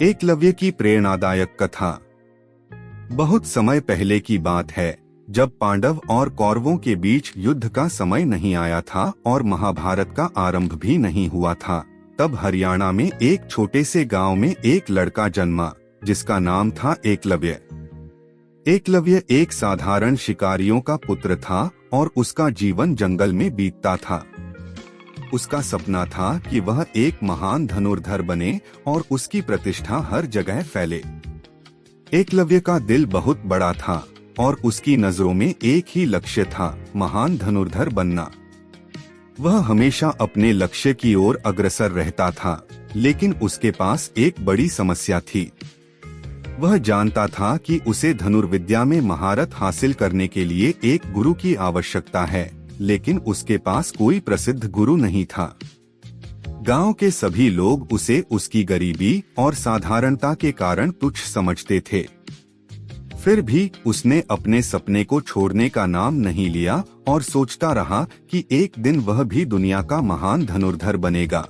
एकलव्य की प्रेरणादायक कथा। बहुत समय पहले की बात है, जब पांडव और कौरवों के बीच युद्ध का समय नहीं आया था और महाभारत का आरंभ भी नहीं हुआ था। तब हरियाणा में एक छोटे से गांव में एक लड़का जन्मा, जिसका नाम था एकलव्य। एकलव्य एक साधारण शिकारियों का पुत्र था और उसका जीवन जंगल में बीतता था। उसका सपना था कि वह एक महान धनुर्धर बने और उसकी प्रतिष्ठा हर जगह फैले। एकलव्य का दिल बहुत बड़ा था और उसकी नजरों में एक ही लक्ष्य था, महान धनुर्धर बनना। वह हमेशा अपने लक्ष्य की ओर अग्रसर रहता था, लेकिन उसके पास एक बड़ी समस्या थी। वह जानता था कि उसे धनुर्विद्या में महारत हासिल करने के लिए एक गुरु की आवश्यकता है, लेकिन उसके पास कोई प्रसिद्ध गुरु नहीं था। गांव के सभी लोग उसे उसकी गरीबी और साधारणता के कारण तुच्छ समझते थे। फिर भी उसने अपने सपने को छोड़ने का नाम नहीं लिया और सोचता रहा कि एक दिन वह भी दुनिया का महान धनुर्धर बनेगा।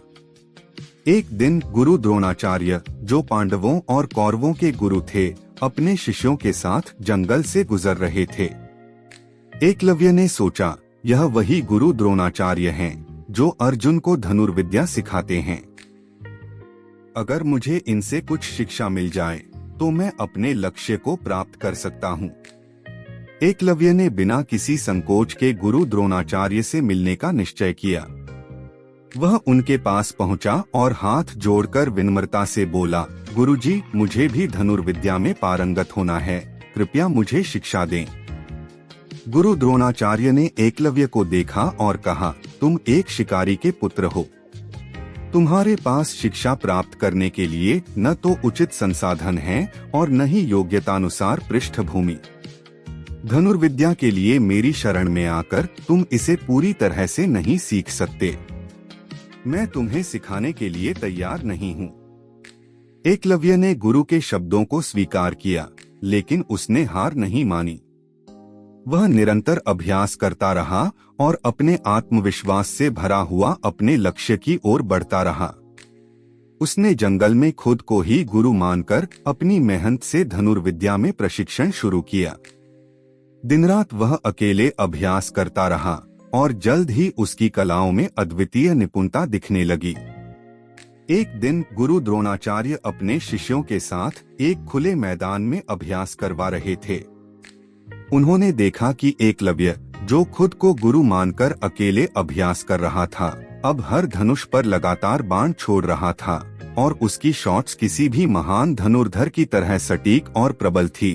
एक दिन गुरु द्रोणाचार्य, जो पांडवों और कौरवों के गुरु थे, अपने शिष्यों के साथ जंगल से गुजर रहे थे। एकलव्य ने सोचा, यह वही गुरु द्रोणाचार्य हैं, जो अर्जुन को धनुर्विद्या सिखाते हैं। अगर मुझे इनसे कुछ शिक्षा मिल जाए, तो मैं अपने लक्ष्य को प्राप्त कर सकता हूँ। एकलव्य ने बिना किसी संकोच के गुरु द्रोणाचार्य से मिलने का निश्चय किया। वह उनके पास पहुंचा और हाथ जोड़कर विनम्रता से बोला, गुरुजी, मुझे भी धनुर्विद्या में पारंगत होना है, कृपया मुझे शिक्षा दें। गुरु द्रोणाचार्य ने एकलव्य को देखा और कहा, तुम एक शिकारी के पुत्र हो। तुम्हारे पास शिक्षा प्राप्त करने के लिए न तो उचित संसाधन हैं और न ही योग्यतानुसार पृष्ठभूमि। धनुर्विद्या के लिए मेरी शरण में आकर तुम इसे पूरी तरह से नहीं सीख सकते। मैं तुम्हें सिखाने के लिए तैयार नहीं हूँ। एकलव्य ने गुरु के शब्दों को स्वीकार किया, लेकिन उसने हार नहीं मानी। वह निरंतर अभ्यास करता रहा और अपने आत्मविश्वास से भरा हुआ अपने लक्ष्य की ओर बढ़ता रहा। उसने जंगल में खुद को ही गुरु मानकर अपनी मेहनत से धनुर्विद्या में प्रशिक्षण शुरू किया। दिन रात वह अकेले अभ्यास करता रहा और जल्द ही उसकी कलाओं में अद्वितीय निपुणता दिखने लगी। एक दिन गुरु द्रोणाचार्य अपने शिष्यों के साथ एक खुले मैदान में अभ्यास करवा रहे थे। उन्होंने देखा कि एकलव्य, जो खुद को गुरु मानकर अकेले अभ्यास कर रहा था, अब हर धनुष पर लगातार बाण छोड़ रहा था और उसकी शॉट्स किसी भी महान धनुर्धर की तरह सटीक और प्रबल थी।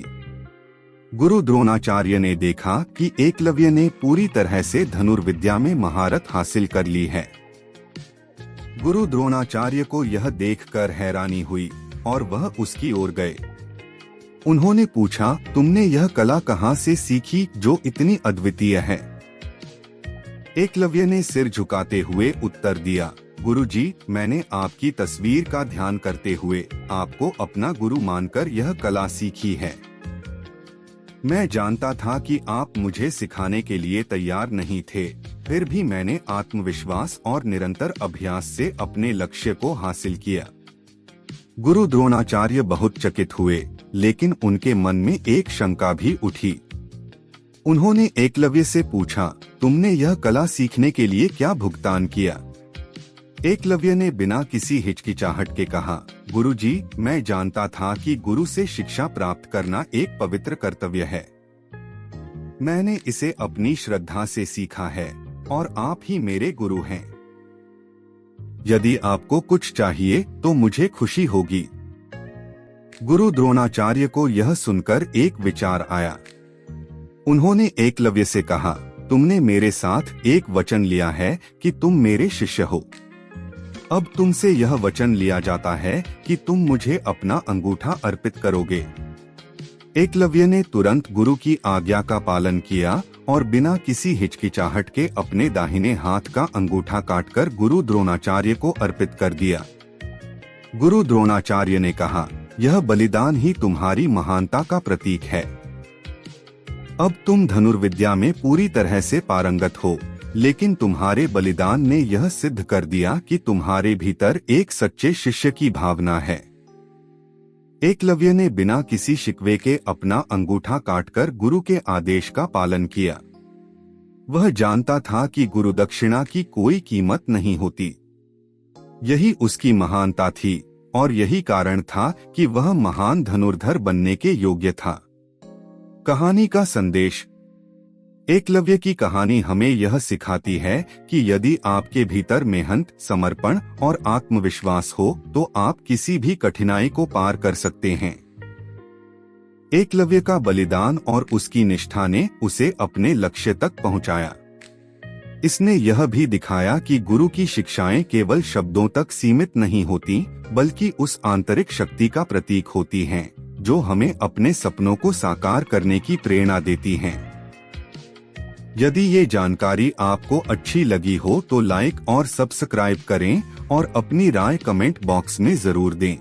गुरु द्रोणाचार्य ने देखा कि एकलव्य ने पूरी तरह से धनुर्विद्या में महारत हासिल कर ली है। गुरु द्रोणाचार्य को यह देखकर हैरानी हुई और वह उसकी ओर गए। उन्होंने पूछा, तुमने यह कला कहाँ से सीखी जो इतनी अद्वितीय है? एकलव्य ने सिर झुकाते हुए उत्तर दिया, गुरुजी, मैंने आपकी तस्वीर का ध्यान करते हुए आपको अपना गुरु मानकर यह कला सीखी है। मैं जानता था कि आप मुझे सिखाने के लिए तैयार नहीं थे, फिर भी मैंने आत्मविश्वास और निरंतर अभ्यास से अपने लक्ष्य को हासिल किया। गुरु द्रोणाचार्य बहुत चकित हुए, लेकिन उनके मन में एक शंका भी उठी। उन्होंने एकलव्य से पूछा, तुमने यह कला सीखने के लिए क्या भुगतान किया? एकलव्य ने बिना किसी हिचकिचाहट के कहा, गुरुजी, मैं जानता था कि गुरु से शिक्षा प्राप्त करना एक पवित्र कर्तव्य है। मैंने इसे अपनी श्रद्धा से सीखा है और आप ही मेरे गुरु हैं। यदि आपको कुछ चाहिए तो मुझे खुशी होगी। गुरु द्रोणाचार्य को यह सुनकर एक विचार आया। उन्होंने एकलव्य से कहा, तुमने मेरे साथ एक वचन लिया है कि तुम मेरे शिष्य हो। अब तुमसे यह वचन लिया जाता है कि तुम मुझे अपना अंगूठा अर्पित करोगे। एकलव्य ने तुरंत गुरु की आज्ञा का पालन किया और बिना किसी हिचकिचाहट के अपने दाहिने हाथ का अंगूठा काटकर गुरु द्रोणाचार्य को अर्पित कर दिया। गुरु द्रोणाचार्य ने कहा, यह बलिदान ही तुम्हारी महानता का प्रतीक है। अब तुम धनुर्विद्या में पूरी तरह से पारंगत हो, लेकिन तुम्हारे बलिदान ने यह सिद्ध कर दिया कि तुम्हारे भीतर एक सच्चे शिष्य की भावना है। एकलव्य ने बिना किसी शिकवे के अपना अंगूठा काटकर गुरु के आदेश का पालन किया। वह जानता था कि गुरु दक्षिणा की कोई कीमत नहीं होती। यही उसकी महानता थी और यही कारण था कि वह महान धनुर्धर बनने के योग्य था। कहानी का संदेश। एकलव्य की कहानी हमें यह सिखाती है कि यदि आपके भीतर मेहनत, समर्पण और आत्मविश्वास हो तो आप किसी भी कठिनाई को पार कर सकते हैं। एकलव्य का बलिदान और उसकी निष्ठा ने उसे अपने लक्ष्य तक पहुंचाया। इसने यह भी दिखाया कि गुरु की शिक्षाएं केवल शब्दों तक सीमित नहीं होती, बल्कि उस आंतरिक शक्ति का प्रतीक होती हैं, जो हमें अपने सपनों को साकार करने की प्रेरणा देती हैं। यदि ये जानकारी आपको अच्छी लगी हो तो लाइक और सब्सक्राइब करें और अपनी राय कमेंट बॉक्स में जरूर दें।